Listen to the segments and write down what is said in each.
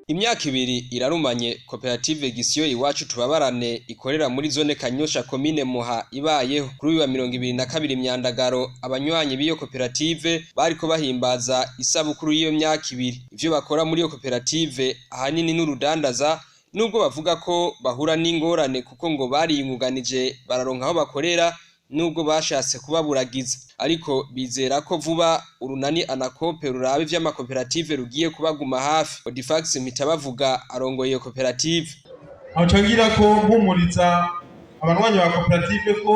Imyaka ibiri irarumanye koperative Gisiyo Iwacu Tubabarane ikorera muri zone Kanyosha komine Muha ibayeho. Kuri uyu wa 22 Myandagaro abanywanyi b'iyo koperative bariko bahimbaza isabukuru y'iyo myaka ibiri. Ivyo bakora muri iyo koperative ahanini n'urudandaza, nubwo bavuga ko bahura n'ingorane kuko ngo bariyungunganije bararonka aho bakorera nubwo bashatse kubaburagiza, ariko bizera ko vuba urunani Anakope rurabe ivy'amakoperative rugiye kubaguma hafi. Odifax Mpitabavuga arongoye iyo koperative. Aho cangira ko mpumuriza abanwanyi ba koperative ko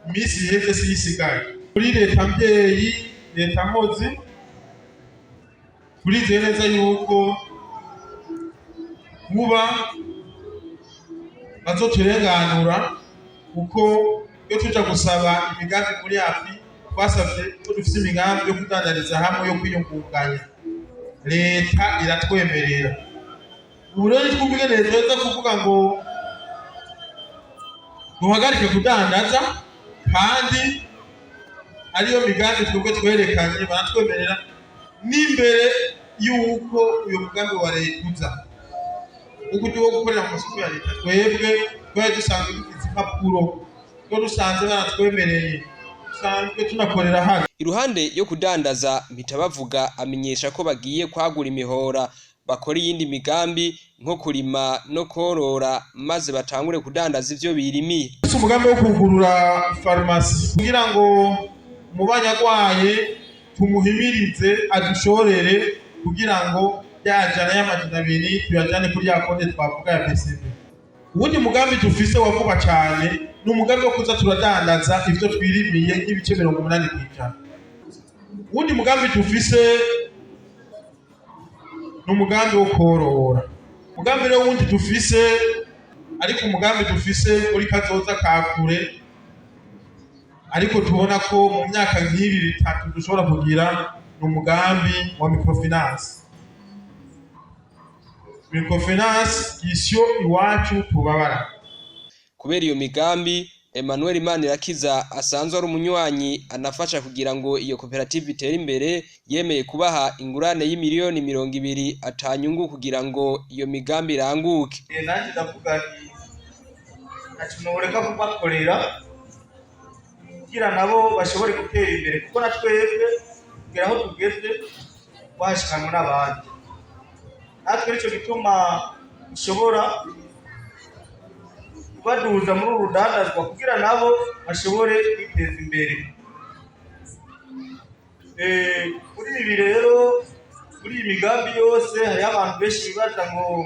imisi iheze siyisigaye. Kuri leta mvyeyi, leta nkozi, turizeye neza yuko vuba bazoturenganura kuko iyo tuja gusaba imigambi muri api twasavye ko dufise imigambi yo kudandariza hamwe yo kwiyungunganya. Leta iratwemerera. Ubu rero twumvige leta yoza kuvuga ngo duhagarike kudandaza kandi ariyo migambi twebwe twerekanye baratwemerera n'imbere y'uko uyo mugambi wa leta uza. Uko tuwo gukorera mu masoko ya leta twebwe twari dusanzwe dufite impapuro dusanze baratwemereye dusanzwe tunakorera hano. Iruhande yo kudandaza, Mpitabavuga amenyesha ko bagiye kwagura imihora bakora iyindi migambi nko kurima no korora maze batangure kudandaza ivyo birimiye. Umugambi wo kugurura farumasi kugira ngo mu banyagwaye tumuhimirize adushorere kugira ngo yajana y'amajana 2 tuyajane kuri ya konte twavuga ya PCB. Ubundi mugambi dufise wavuga cyane n'umugambi wo kuza turadandaza ivyo twirimiye nk'ibice 80%. Ubundi mugambi dufise n'umugambi wo korora. Mugambi rero wundi dufise ariko umugambi dufise muri kazoza kakure, ariko tubona ko mu myaka nk'ibiri 3 dushobora kugira n'umugambi wa microfinance. Microfinance Gisiyo Iwacu Tubabarane. Kubera iyo migambi, Emmanuel Manirakiza asanzwe ari umunywanyi anafasha kugira ngo iyo koperative itere imbere, yemeye kubaha ingurane y'imiliyoni 200 atanyungu kugira ngo iyo migambi iranguke. Nanjye ndavuga ati ntureka kubakorera kugira nabo bashobore gutera imbere kuko natwebwe kugira aho tugeze twashikanwe n'abandi. Natwe nicyo gituma ushobora baduza muri urudandazwa kugira nabo bashobore kwiteza imbere. Kuri ibi rero, kuri imigambi yose hari abantu benshi bibaza ngo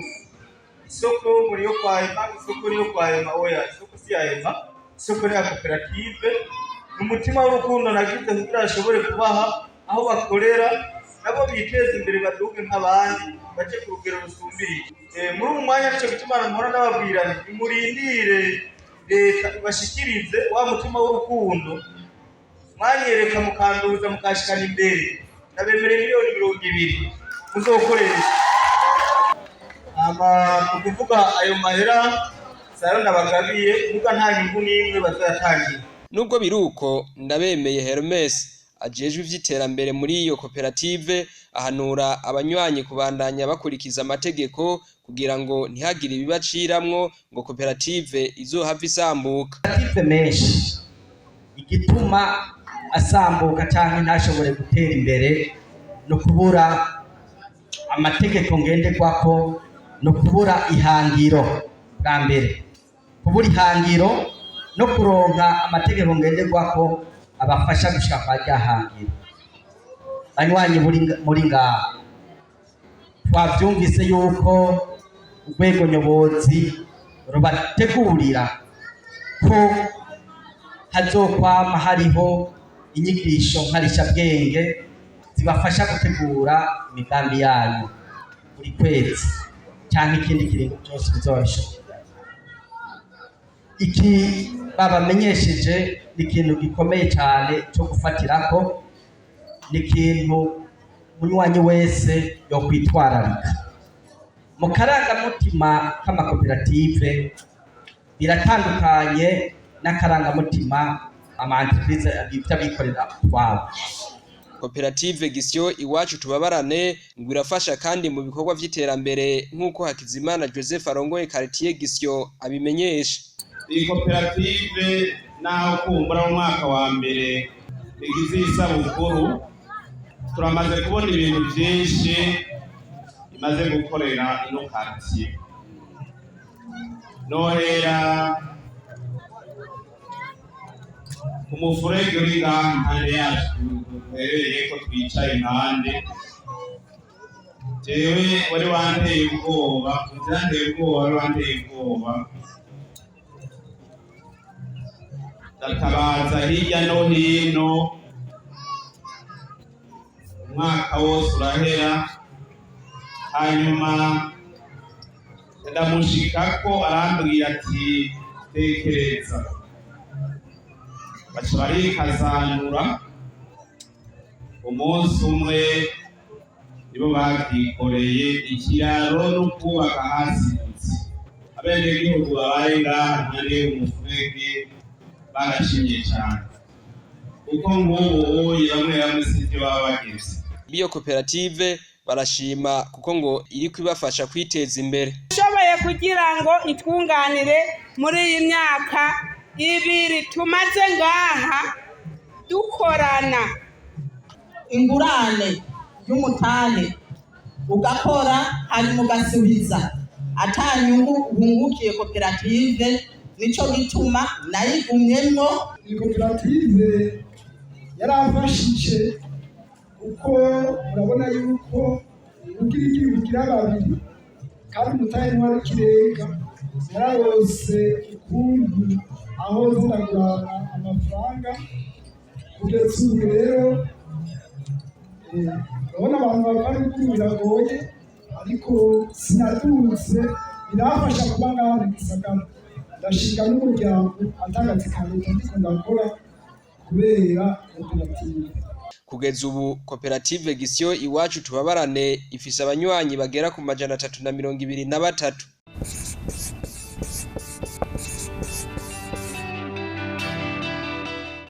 isoko muri yo kwa Ema, isoko niyo kwa Ema. Oya, isoko si ya Ema, isoko ni ya koperative. Umutima w'urukundo nagize kugira ashobore kubaha aho bakorera nabo biteza imbere baduke nk'abandi baje ku rugero rusumbiriye. Muri uyu mwanya nicyo gituma mpora n'ababwiranye imurindire leta ibashikirize wa mutima w'urukundo mwanyereka mukanduza mukashikana imbere nabemereye miliyoni 200 muzokoresha. Kuvuga ayo mahera sayo ndabagabiye muga nta nyungu n'imwe bazatangira. Nubwo biruko, Ndabemeye Hermes ajejwe ivy'iterambere muri iyo koperative ahanura abanywanyi kubandanya bakurikiza amategeko kugira ngo ntihagire ibibaciramwo ngo koperative izohava isambuka. Koperative menshi igituma asambuka canke ntashobore gutera imbere no kubura amategeko ngenderwako, no kubura ihangiro bwa mbere, kubura ihangiro no kuronka amategeko ngenderwako abafasha gushika kwa ryahangiro. Banywanyi muri ngaha twavyumvise yuko urwego nyobozi rubategurira ko hazokwama hariho inyigisho nkarishabwenge zibafasha gutegura imigambi yayo buri kwezi cyangwa ikindi kiringo cyose bizobashoboka. Iki babamenyesheje ni ikintu gikomeye cyane cyo gufatirako, ni ikintu umunywanyi wese yo kwitwararika. Mu karangamutima k'amakoperative biratandukanye n'akarangamutima ama entreprise y'abikorera twabo. Koperative Gisyo Iwacu Tubabarane ngo irafasha kandi mu bikorwa vy'iterambere nk'uko Hakizimana Joseph arongoye quartier Gisyo abimenyesha. Iyi koperative naho kumbura mu mwaka wa mbere igize isabukuru turamaze kubona ibintu byinshi imaze gukorera ino quartier. Nohera umufurege uri ngaha impande yacu uherereye ko twicaye impande, jewe wari wanteye ubwoba, wari wanteye ubwoba, ndatabaza hirya no hino, umwaka wose urahera, hanyuma ndamushikako arambwira ati tekereza. Baca barikazanura, umunsi umwe nibo babyikoreye ikiraro no kubaka hasidutse. Abenegihugu babaye ngaha ntare umufurege barashimye cyane, kuko nk'ubu bamwe sivyo baba bageze. Iyo koperative barashima kuko ngo iri kwibafasha kwiteza imbere. Ishoboye kugira ngo itwunganire muri iyi myaka 2 tumaze ngaha dukorana. Ingurane y'umutane ugakora hari mugasubiza atanyungu hungukiye koperative, nico gituma nayigumyemwo. Koperative yarafashije uko urabona yuko ugira babiri kandi umutane wari kirenga, yararose ukuntu aho ziragurana amafaranga. Kugeza ubu rero urabona abantu bakora ibintu biragoye, ariko sinadutse birafasha kuba ngaho mu gisagara. Ndashinga n'umuryango atagaze kandi ndiko ndakora kubera koperative. Kugeza ubu koperative Gisyo Iwacu Tubabarane ifise abanywanyi bagera ku 323.